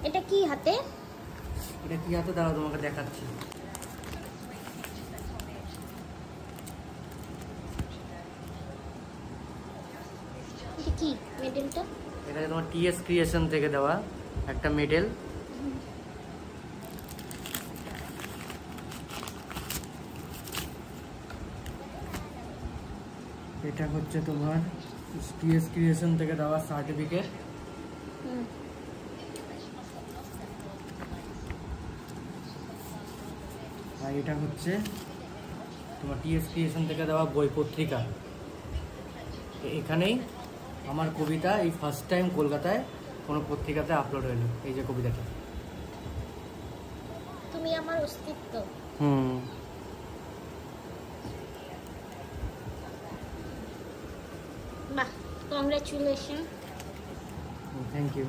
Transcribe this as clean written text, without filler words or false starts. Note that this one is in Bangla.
এটা কি হাতে? এটা কি হাতে দাঁড়াও তোমাকে দেখাচ্ছি। এটা কি মেডেলটা? এটা তোমার টিএস ক্রিয়েশন থেকে দেওয়া একটা মেডেল। এটা হচ্ছে তোমার টিএস ক্রিয়েশন থেকে দেওয়া সার্টিফিকেট। আর এটা হচ্ছে তোমার টিএস ক্রিয়েশন থেকে দেওয়া বই পত্রিকা। এখানেই আমার কবিতা এই ফার্স্ট টাইম কলকাতায় কোনো পত্রিকাতে আপলোড হলো, এই যে কবিতাটা। তুমি আমার অস্তিত্ব। বাহ, কংগ্রাচুলেশন। Thank you.